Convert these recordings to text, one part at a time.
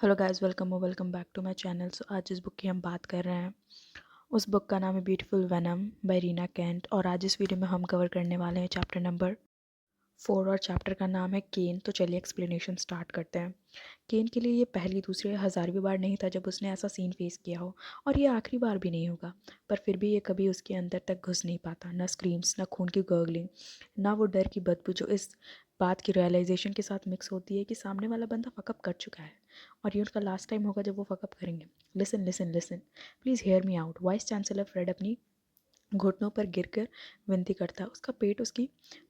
Hello guys, welcome back to my channel. So आज जिस book की हम बात कर रहे हैं उस बुक का नाम है beautiful venom by Rina Kent. और आज इस वीडियो में हम कवर करने वाले हैं चैप्टर नंबर 4 और चैप्टर का नाम है केन। तो चलिए एक्सप्लेनेशन स्टार्ट करते हैं। केन के लिए ये पहली, दूसरी या हज़ारवीं बार नहीं था जब उसने ऐसा सीन फेस किया हो, और ये आखिरी बार भी नहीं होगा। पर फिर भी ये कभी उसके अंदर तक घुस नहीं पाता। न स्क्रीम्स, न खून की गर्गलिंग, ना वो डर की बदबू जो इस बात की रियलाइजेशन के साथ मिक्स होती है कि सामने वाला बंदा फकअप कर चुका है और ये उनका लास्ट टाइम होगा जब वो फकअप करेंगे। Listen listen listen, please hear me out. Vice chancellor Fred अपनी घुटनों पर गिरकर विनती करता है। उसका पेट उसकी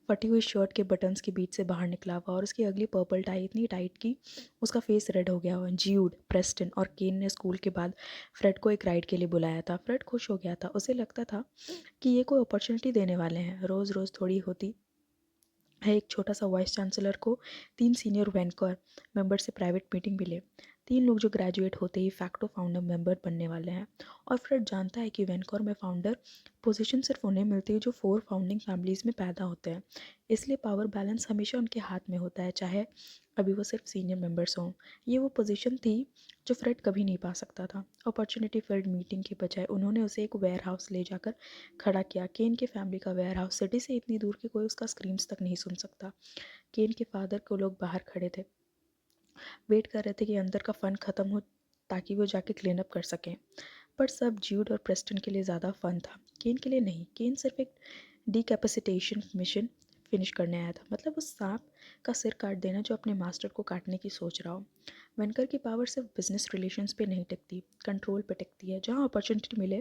फटी हुई शर्ट के बटन्स के बीच से बाहर निकला हुआ और उसकी अगली पर्पल टाई इतनी टाइट कि उसका फेस रेड हो गया हुआ। ज्यूड, प्रेस्टन और केन ने स्कूल के बाद फ्रेड को एक राइड के लिए बुलाया था। फ्रेड खुश हो गया था। उसे लगता था कि ये कोई अपॉर्चुनिटी देने वाले हैं। रोज़ रोज़ थोड़ी होती है एक छोटा सा वाइस चांसलर को 3 सीनियर वैंकर मेंबर से प्राइवेट मीटिंग मिले। 3 लोग जो ग्रेजुएट होते ही फैक्टो फाउंडर मेंबर बनने वाले हैं। और फ्रेड जानता है कि वैंकर में फाउंडर पोजीशन सिर्फ उन्हें मिलती है जो 4 फाउंडिंग फैमिलीज़ में पैदा होते हैं। इसलिए पावर बैलेंस हमेशा उनके हाथ में होता है, चाहे अभी वो सिर्फ सीनियर मेंबर्स हों। ये वो पोजीशन थी जो फ्रेड कभी नहीं पा सकता था। अपॉर्चुनिटी फील्ड मीटिंग के बजाय उन्होंने उसे एक वेयर हाउस ले जाकर खड़ा किया। केन के फैमिली का वेयर हाउस सिटी से इतनी दूर कि कोई उसका स्क्रीम्स तक नहीं सुन सकता। केन के फादर को लोग बाहर खड़े थे, वेट कर रहे थे कि अंदर का फन ख़त्म हो ताकि वो जाके क्लीन अप कर सकें। पर सब ज्यूड और प्रेस्टन के लिए ज़्यादा फन था, केन के लिए नहीं। केन सिर्फ एक डीकैपेसिटेशन मिशन फिनिश करने आया था, मतलब उस सांप का सिर काट देना जो अपने मास्टर को काटने की सोच रहा हो। वेनकर की पावर सिर्फ बिजनेस रिलेशंस पे नहीं टिकती, कंट्रोल पे टिकती है। जहाँ अपॉर्चुनिटी मिले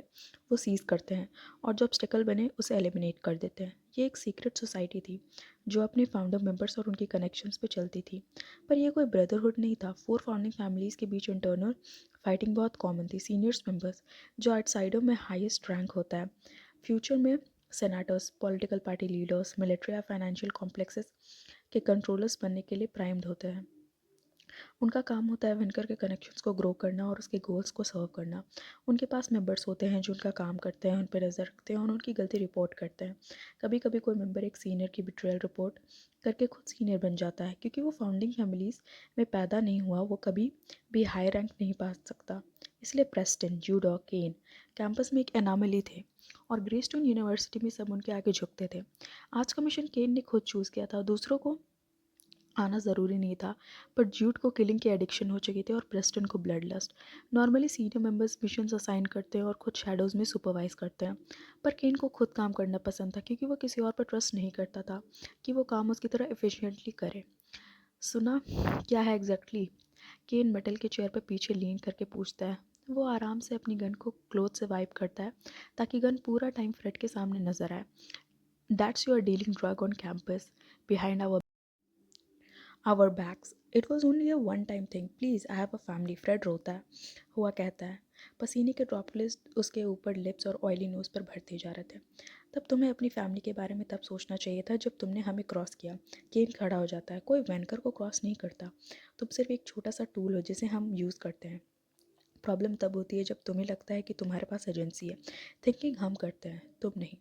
वो सीज करते हैं और जो ऑब्स्टेकल बने उसे एलिमिनेट कर देते हैं। ये एक सीक्रेट सोसाइटी थी जो अपने फाउंडर मेंबर्स और उनकी कनेक्शंस पे चलती थी। पर यह कोई ब्रदरहुड नहीं था। 4 फाउंडिंग फैमिलीज़ के बीच इंटरनल फाइटिंग बहुत कॉमन थी। सीनियर्स मेंबर्स जो आउटसाइडर में हाईएस्ट रैंक होता है, फ्यूचर में senators, political party leaders, military या फाइनेंशियल कॉम्प्लेक्सेस के कंट्रोलर्स बनने के लिए प्राइम्ड होते हैं। उनका काम होता है विनकर के कनेक्शंस को ग्रो करना और उसके गोल्स को सर्व करना। उनके पास मेंबर्स होते हैं जो उनका काम करते हैं, उन पर नज़र रखते हैं और उनकी गलती रिपोर्ट करते हैं। कभी कभी कोई मेंबर एक सीनियर की बिट्रेयल रिपोर्ट करके खुद सीनियर बन जाता है। क्योंकि वो फाउंडिंग फैमिलीज़ में पैदा नहीं हुआ, वो कभी भी हाई रैंक नहीं पा सकता। इसलिए प्रेस्टन, जूडो, केन कैंपस में एक एनामली थे और ग्रेस्टोन यूनिवर्सिटी में सब उनके आगे झुकते थे। आज का मिशन केन ने खुद चूज़ किया था, दूसरों को आना ज़रूरी नहीं था। पर ज्यूड को किलिंग की एडिक्शन हो चुकी थी और प्रेस्टन को blood lust. Normally senior members missions assign करते हैं और खुद शैडोज़ में सुपरवाइज करते हैं, पर केन को खुद काम करना पसंद था क्योंकि वो किसी और पर ट्रस्ट नहीं करता था कि वो काम उसकी तरह एफिशिएंटली करे। सुना क्या है एग्जैक्टली? केन मेटल के चेयर पर पीछे लीन करके पूछता है। वो आराम से अपनी गन को क्लोथ से वाइप करता है ताकि गन पूरा टाइम फ्रेड के सामने नजर आए। That's your dealing drug on campus behind our backs. It was only a one time thing. Please, I have a family. Fred रोता है हुआ कहता है। पसीने के ड्रॉपलेट्स उसके ऊपर लिप्स और ऑयली नोज़ पर भरते जा रहे थे। तब तुम्हें अपनी फैमिली के बारे में तब सोचना चाहिए था जब तुमने हमें क्रॉस किया। केन खड़ा हो जाता है। कोई वैनकर को क्रॉस नहीं करता। तुम सिर्फ एक छोटा सा टूल हो जिसे हम यूज़ करते हैं। प्रॉब्लम तब होती है जब तुम्हें लगता है कि तुम्हारे पास एजेंसी है। थिंकिंग हम करते हैं, तुम नहीं।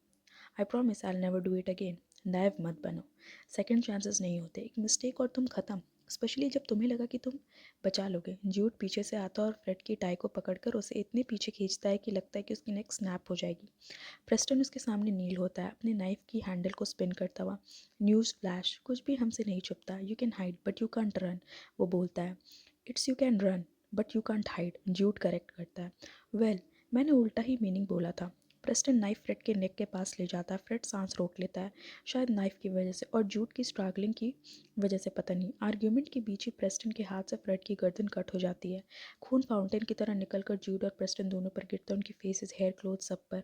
I promise I never do it again. नायब मत बनो। सेकंड चांसेस नहीं होते। एक मिस्टेक और तुम ख़त्म। स्पेशली जब तुम्हें लगा कि तुम बचा लोगे। ज्यूड पीछे से आता है और फ्रेड की टाई को पकड़कर उसे इतने पीछे खींचता है कि लगता है कि उसकी नेक स्नैप हो जाएगी। प्रेस्टन उसके सामने नील होता है, अपने नाइफ की हैंडल को स्पिन करता हुआ। न्यूज़ फ्लैश, कुछ भी हमसे नहीं छुपता। You can hide but you can't run, वो बोलता है। It's you can run but you can't hide, Jude correct करता है। वेल, मैंने उल्टा ही मीनिंग बोला था। प्रेस्टन नाइफ फ्रेड के नेक के पास ले जाता है। फ्रेड सांस रोक लेता है, शायद नाइफ की वजह से और जूट की स्ट्रगलिंग की वजह से, पता नहीं। आर्ग्यूमेंट के बीच ही प्रेस्टन के हाथ से फ्रेड की गर्दन कट हो जाती है। खून फाउंटेन की तरह निकलकर जूट और प्रेस्टन दोनों पर गिरता है, उनकी फेसेस, हेयर, क्लोथ सब पर।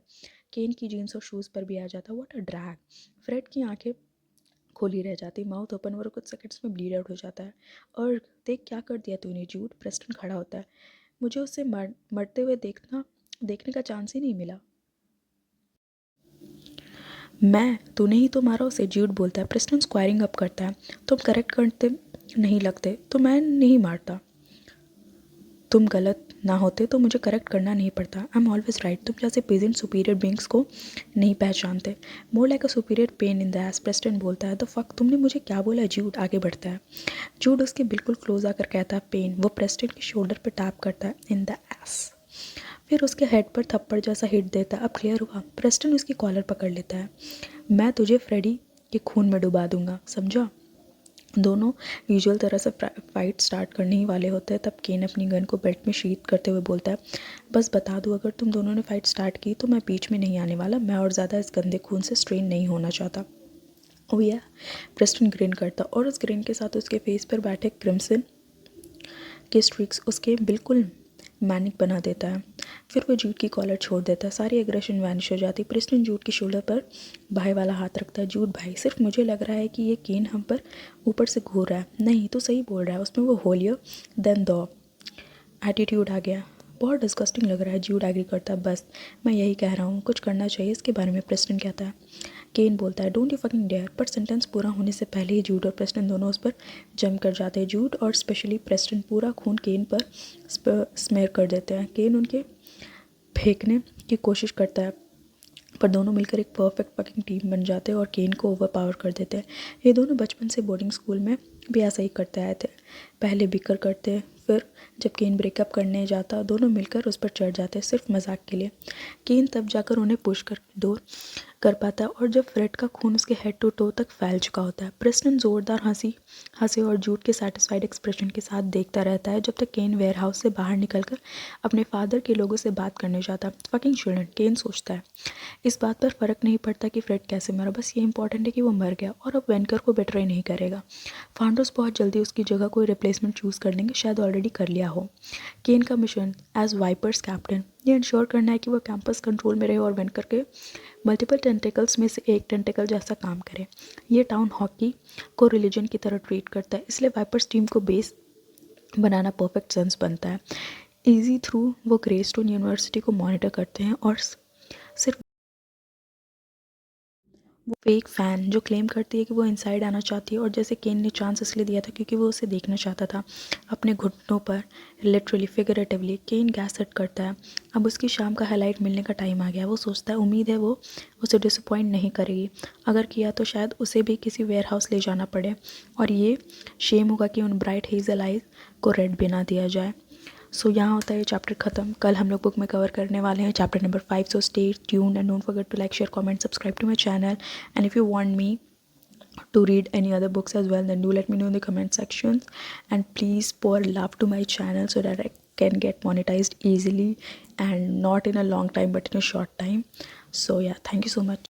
केन की जीन्स और शूज़ पर भी आ जाता। What a drag. फ्रेड की आंखें खोली रह जाती, माउथ ओपन, और कुछ सेकंड्स में ब्लीड आउट हो जाता है। और देख क्या कर दिया तूने जूट। प्रेस्टन खड़ा होता है। मुझे उससे मरते हुए देखने का चांस ही नहीं मिला। मैं, तूने ही तो मारा उसे, ज्यूड बोलता है। प्रेस्टन स्क्वायरिंग अप करता है। तुम करेक्ट करते नहीं लगते तो मैं नहीं मारता। तुम गलत ना होते तो मुझे करेक्ट करना नहीं पड़ता। I am always right. तुम जैसे पेजेंट सुपीरियर बींग्स को नहीं पहचानते। More like a superior pain in the S, Preston बोलता है। द फक, तुमने मुझे क्या बोला? जूड आगे बढ़ता है। जूड उसके बिल्कुल क्लोज आकर कहता है पेन। वो प्रेस्टन के शोल्डर पर टैप करता है। In the S. फिर उसके हेड पर थप्पड़ जैसा हिट देता है। अब क्लियर हुआ? प्रेस्टन उसकी कॉलर पकड़ लेता है। मैं तुझे फ्रेडी के खून में डुबा दूंगा, समझा? दोनों यूजुअल तरह से फाइट स्टार्ट करने ही वाले होते हैं, तब केन अपनी गन को बेल्ट में शीट करते हुए बोलता है, बस बता दूं, अगर तुम दोनों ने फाइट स्टार्ट की तो मैं बीच में नहीं आने वाला। मैं और ज़्यादा इस गंदे खून से स्ट्रेन नहीं होना चाहता। ओ या, प्रेस्टन ग्रिन करता और उस ग्रिन के साथ उसके फेस पर बैठे क्रिम्सन के स्ट्रिक्स उसके बिल्कुल मैनिक बना देता है। फिर वो जूड की कॉलर छोड़ देता है। सारी एग्रेशन वैनिश हो जाती। प्रेस्टन जूड के शोल्डर पर भाई वाला हाथ रखता है। जूड भाई, सिर्फ मुझे लग रहा है कि ये केन हम पर ऊपर से घूर रहा है। नहीं, तो सही बोल रहा है, उसमें वो होलियर देन द एटीट्यूड आ गया। बहुत डिस्गस्टिंग लग रहा है। जूड एग्री करता है। बस मैं यही कह रहा हूँ, कुछ करना चाहिए इसके बारे में। प्रेस्टन कहता है। केन बोलता है, डोंट यू फकिंग डेयर। पर सेंटेंस पूरा होने से पहले ही जूड और प्रेस्टन दोनों उस पर जम कर जाते हैं। जूड और स्पेशली प्रेस्टन पूरा खून केन पर स्मेयर कर देते हैं। केन उनके फेंकने की कोशिश करता है, पर दोनों मिलकर एक परफेक्ट फकिंग टीम बन जाते हैं और केन को ओवर पावर कर देते हैं। ये दोनों बचपन से बोर्डिंग स्कूल में भी ऐसा ही करते आए थे। पहले बिकर करते, फिर जब केन ब्रेकअप करने जाता दोनों मिलकर उस पर चढ़ जाते, सिर्फ मजाक के लिए। केन तब जाकर उन्हें पुश कर दूर कर पाता है और जब फ्रेड का खून उसके हेड टू टो तक फैल चुका होता है। प्रेस्टन जोरदार हंसे और जूड के सेटिस्फाइड एक्सप्रेशन के साथ देखता रहता है जब तक केन वेयर हाउस से बाहर निकलकर अपने फादर के लोगों से बात करने जाता। फकिंग चिल्ड्रन, केन सोचता है। इस बात पर फ़र्क नहीं पड़ता कि फ्रेड कैसे मरा, बस ये इंपॉर्टेंट है कि वो मर गया और अब वेनकर को बेट्रे नहीं करेगा। फाउंडर्स बहुत जल्दी उसकी जगह कोई रिप्लेसमेंट चूज़ कर लेंगे, शायद ऑलरेडी कर लिया हो। केन का मिशन एज वाइपर्स कैप्टन ये इंश्योर करना है कि वो कैंपस कंट्रोल में रहे और वेनकर के मल्टीपल टेंटिकल्स में से एक टेंटिकल जैसा काम करे। ये टाउन हॉकी को रिलीजन की तरह ट्रीट करता है, इसलिए वाइपर्स टीम को बेस बनाना परफेक्ट सेंस बनता है। इजी थ्रू वो ग्रेस्टोन यूनिवर्सिटी को मॉनिटर करते हैं और सिर्फ वो फेक फ़ैन जो क्लेम करती है कि वो इनसाइड आना चाहती है, और जैसे केन ने चांस इसलिए दिया था क्योंकि वो उसे देखना चाहता था अपने घुटनों पर, लिटरली फिगरेटिवली। केन गैस सेट करता है। अब उसकी शाम का हाईलाइट मिलने का टाइम आ गया। वो सोचता है उम्मीद है वो उसे डिसअपॉइंट नहीं करेगी, अगर किया तो शायद उसे भी किसी वेयर हाउस ले जाना पड़े और ये शेम होगा कि उन ब्राइट हेजल आइज को रेड बना दिया जाए। सो यहाँ होता है ये चैप्टर ख़त्म। कल हम लोग बुक में कवर करने वाले हैं chapter number 5। So stay tuned and don't forget to like, share, comment, subscribe to my channel. And if you want me to read any other books as well, then do let me know in the comment sections. And please pour love to my channel so that I can get monetized easily and not in a long time but in a short time. So yeah, thank you so much.